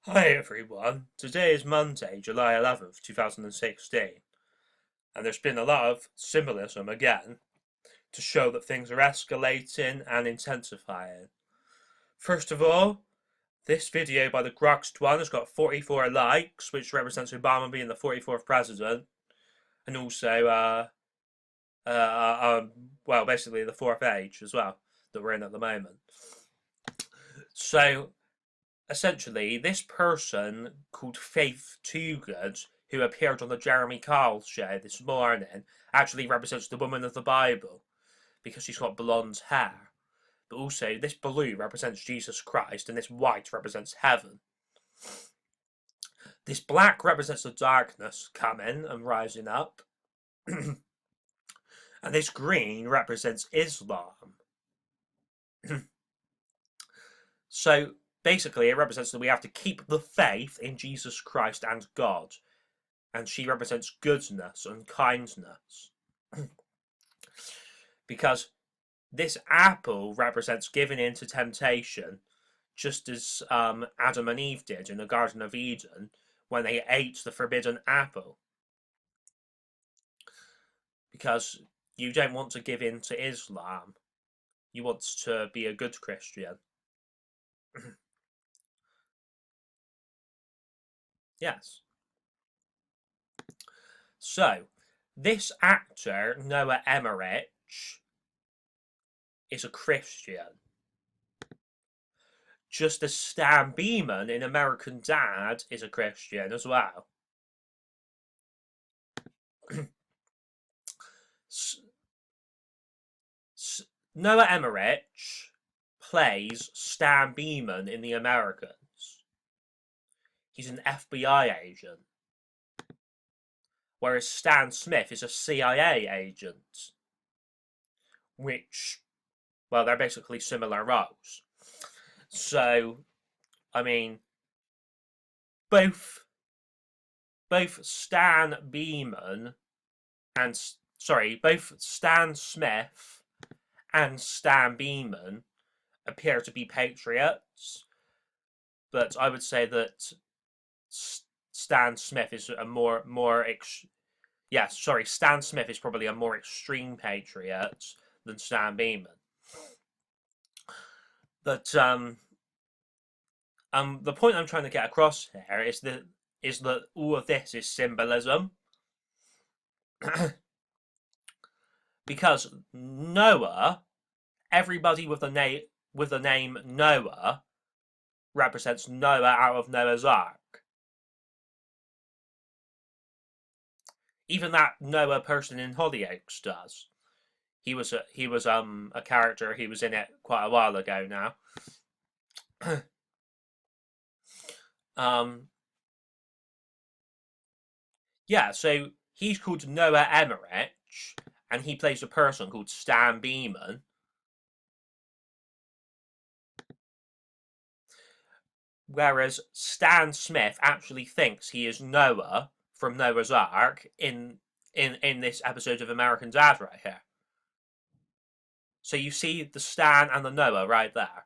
Hi everyone, today is Monday, July 11th, 2016, and there's been a lot of symbolism again to show that things are escalating and intensifying. First of all, this video by the Groxed one has got 44 likes, which represents Obama being the 44th president, and also, well, basically the fourth age as well that we're in at the moment. So, essentially, this person called Faith Toogood, who appeared on the Jeremy Kyle show this morning, actually represents the woman of the Bible because she's got blonde hair. But also, this blue represents Jesus Christ, and this white represents heaven. This black represents the darkness coming and rising up, and this green represents Islam. So basically, it represents that we have to keep the faith in Jesus Christ and God, and she represents goodness and kindness. Because this apple represents giving in to temptation, just as Adam and Eve did in the Garden of Eden when they ate the forbidden apple. Because you don't want to give in to Islam, you want to be a good Christian. Yes. So, this actor, Noah Emmerich, is a Christian. Just as Stan Beeman in American Dad is a Christian as well. Noah Emmerich plays Stan Beeman in The Americans. He's an FBI agent. Whereas Stan Smith is a CIA agent. Which, well, they're basically similar roles. So, I mean, both Stan Beeman and both Stan Smith and Stan Beeman appear to be patriots, but I would say that Stan Smith is a Stan Smith is probably a more extreme patriot than Stan Beeman. But the point I'm trying to get across here is that all of this is symbolism. Because Noah, everybody with the name Noah represents Noah out of Noah's Ark. Even that Noah person in Hollyoaks does. He was a character. He was in it quite a while ago now. Yeah, so he's called Noah Emmerich, and he plays a person called Stan Beeman. Whereas Stan Smith actually thinks he is Noah from Noah's Ark in this episode of American Dad right here. So you see the Stan and the Noah right there.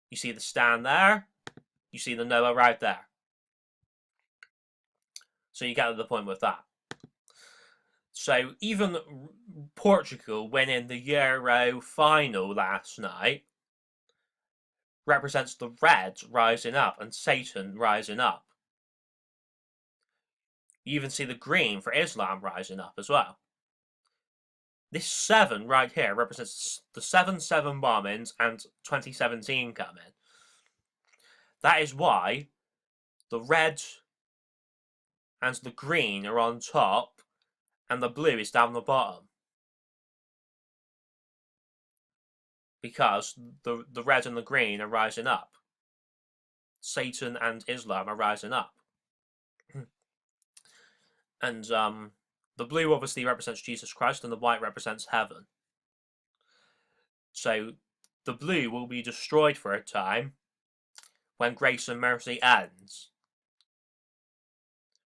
You see the Stan there. You see the Noah right there. So you get to the point with that. So even Portugal winning the Euro final last night represents the red rising up and Satan rising up. You even see the green for Islam rising up as well. This 7 right here represents the 7/7 bombings and 2017 coming. That is why the red and the green are on top and the blue is down the bottom. Because the red and the green are rising up. Satan and Islam are rising up. And the blue obviously represents Jesus Christ and the white represents heaven. So the blue will be destroyed for a time when grace and mercy ends.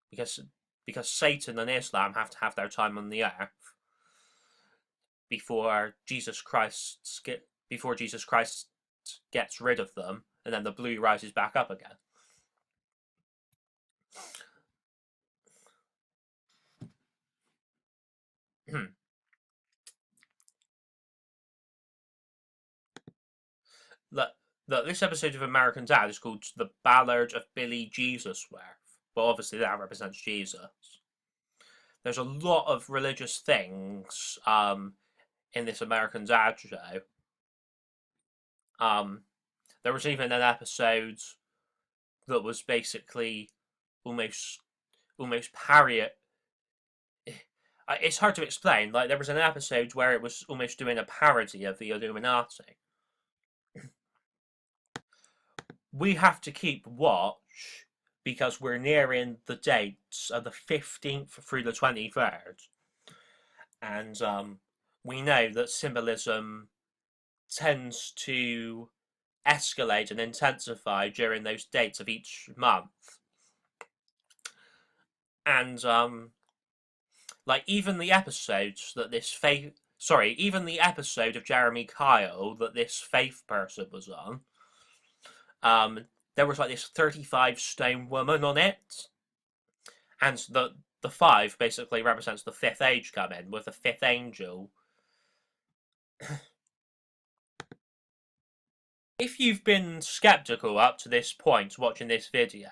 Because Satan and Islam have to have their time on the earth before Jesus Christ gets rid of them, and then the blue rises back up again. Look, this episode of American Dad is called The Ballad of Billy Jesusworth. Well, obviously that represents Jesus. There's a lot of religious things in this American Dad show. There was even an episode that was basically almost parody. It's hard to explain. Like, there was an episode where it was almost doing a parody of the Illuminati. We have to keep watch because we're nearing the dates of the 15th through the 23rd. And we know that symbolism tends to escalate and intensify during those dates of each month. And like, even the episodes that this even the episode of Jeremy Kyle that this faith person was on, there was like this 35-stone woman on it, and the 5 basically represents the 5th age coming with the 5th angel. If you've been skeptical up to this point watching this video,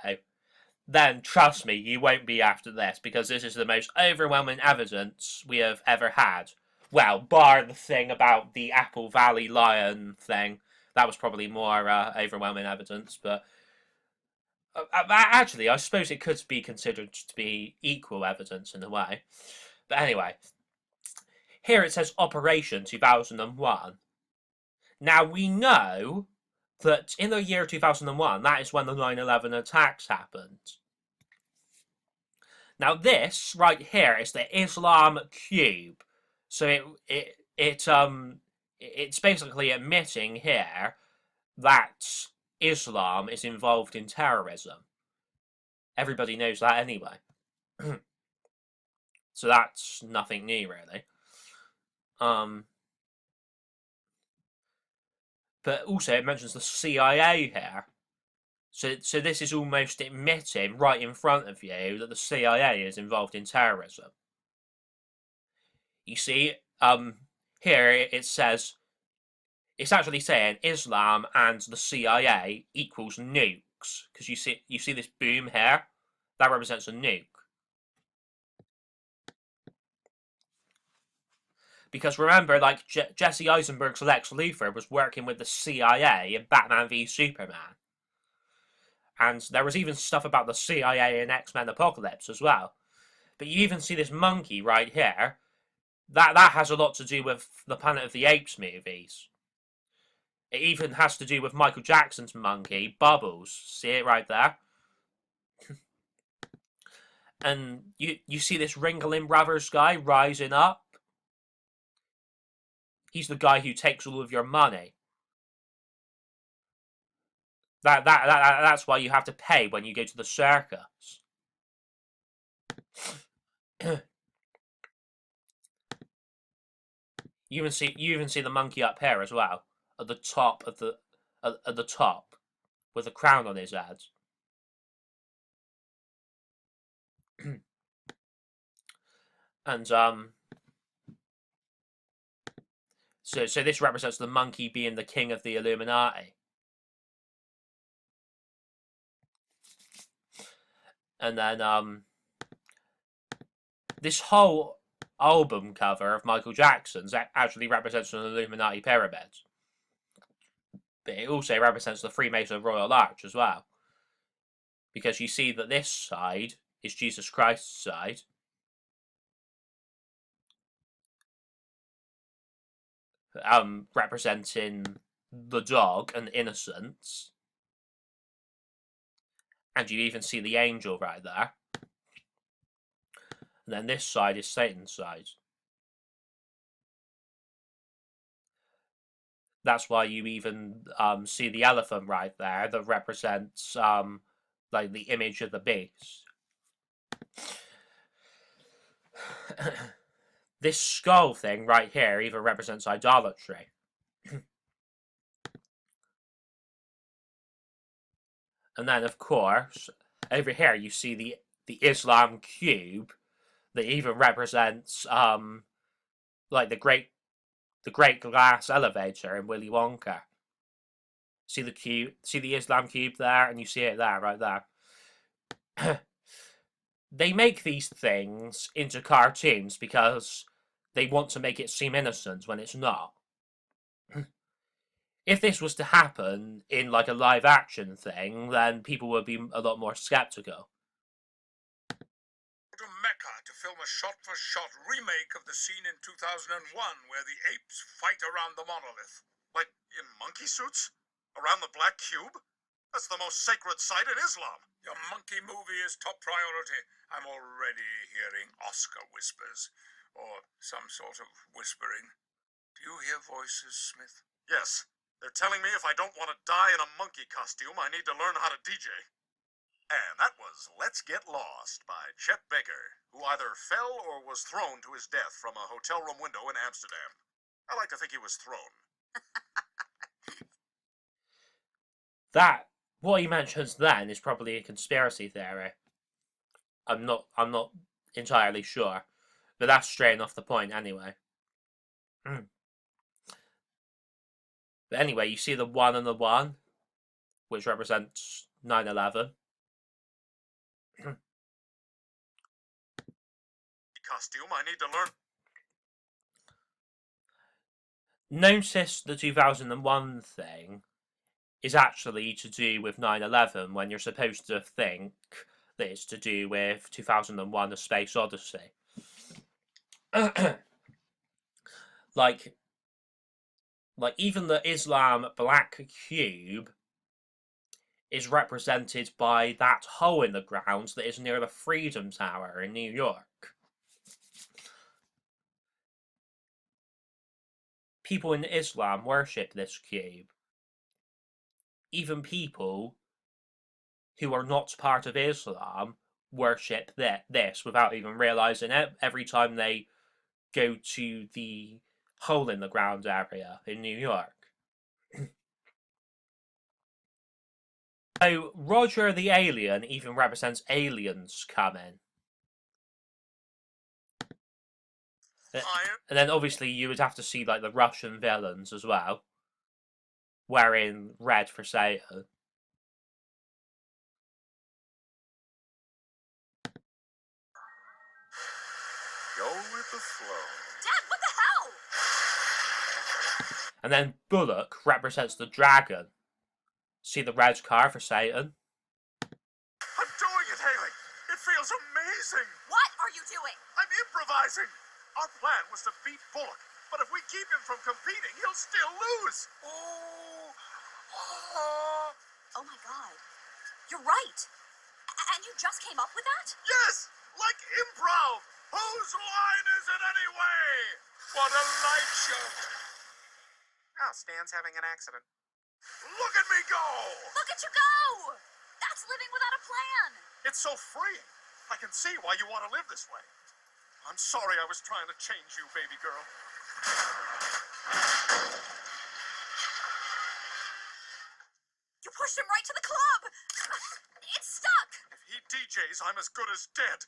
then trust me, you won't be after this, because this is the most overwhelming evidence we have ever had. Well, bar the thing about the Apple Valley Lion thing. That was probably more overwhelming evidence, but actually, I suppose it could be considered to be equal evidence in a way. But anyway, here it says Operation 2001. Now, we know that in the year 2001, that is when the 9/11 attacks happened. Now, this right here is the Islam cube. So it's basically admitting here that Islam is involved in terrorism. Everybody knows that anyway. So that's nothing new, really. But also it mentions the CIA here. So this is almost admitting right in front of you that the CIA is involved in terrorism. You see, here it says, it's actually saying Islam and the CIA equals nukes, because you see this boom here, that represents a nuke. Because remember, like, Jesse Eisenberg's Lex Luthor was working with the CIA in Batman v Superman. And there was even stuff about the CIA in X-Men Apocalypse as well. But you even see this monkey right here. That has a lot to do with the Planet of the Apes movies. It even has to do with Michael Jackson's monkey, Bubbles. See it right there? And you see this Ringling Brothers guy rising up? He's the guy who takes all of your money. That's why you have to pay when you go to the circus. You even see the monkey up here as well, at the top of the top, with a crown on his head. And so this represents the monkey being the king of the Illuminati. And then this whole album cover of Michael Jackson's actually represents an Illuminati pyramid. But it also represents the Freemason Royal Arch as well. Because you see that this side is Jesus Christ's side. Representing the dog and innocence. And you even see the angel right there. And then this side is Satan's side. That's why you even see the elephant right there that represents like the image of the beast. This skull thing right here even represents idolatry. And then, of course, over here you see the Islam cube that even represents like the great glass elevator in Willy Wonka. See the cube, see the Islam cube there, and you see it there, right there. They make these things into cartoons because they want to make it seem innocent when it's not. If this was to happen in like a live action thing, then people would be a lot more skeptical. To Mecca to film a shot-for-shot remake of the scene in 2001 where the apes fight around the monolith. Like in monkey suits? Around the black cube? That's the most sacred site in Islam. Your monkey movie is top priority. I'm already hearing Oscar whispers. Or some sort of whispering. Do you hear voices, Smith? Yes. They're telling me if I don't want to die in a monkey costume, I need to learn how to DJ. And that was Let's Get Lost by Chet Baker, who either fell or was thrown to his death from a hotel room window in Amsterdam. I like to think he was thrown. That, what he mentions then, is probably a conspiracy theory. I'm not entirely sure, but that's straying off the point anyway. But anyway, you see the 1 and the 1, which represents 9/11. Costume, I need to learn. Notice the 2001 thing is actually to do with 9/11 when you're supposed to think that it's to do with 2001: A Space Odyssey. like even the Islam black cube is represented by that hole in the ground that is near the Freedom Tower in New York. People in Islam worship this cube. Even people who are not part of Islam worship this without even realizing it every time they go to the hole in the ground area in New York. So Roger the Alien even represents aliens coming. And then obviously you would have to see like the Russian villains as well, wearing red for Satan. Go with the flow. Dad, what the hell? And then Bullock represents the dragon. See the red car for Satan? I'm doing it, Haley. It feels amazing. What are you doing? I'm improvising. Our plan was to beat Bullock, but if we keep him from competing, he'll still lose. Oh my God. You're right. And you just came up with that? Yes, like improv. Whose line is it anyway? What a light show. Oh, Stan's having an accident. Look at me go! Look at you go! That's living without a plan. It's so freeing. I can see why you want to live this way. I'm sorry I was trying to change you, baby girl. You pushed him right to the club. It's stuck. If he DJs, I'm as good as dead.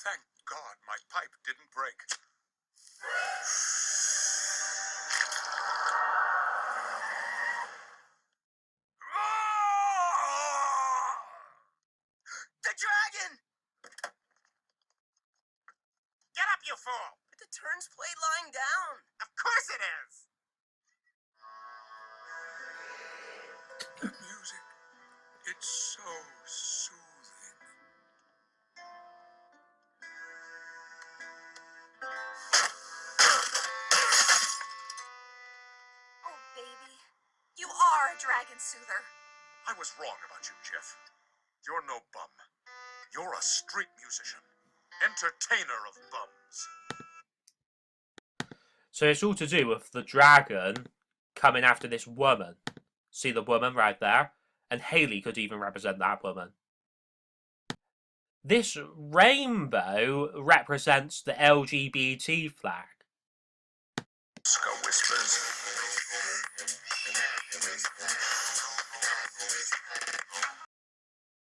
Thank God my pipe didn't break. The dragon! Get up, you fool! But the turn's played lying down. Of course it is! The music, it's so soothing. Oh, baby. You are a dragon soother. I was wrong about you, Jeff. You're no bum. You're a street musician. Entertainer of bums. So it's all to do with the dragon coming after this woman. See the woman right there? And Haley could even represent that woman. This rainbow represents the LGBT flag. Oscar whispers.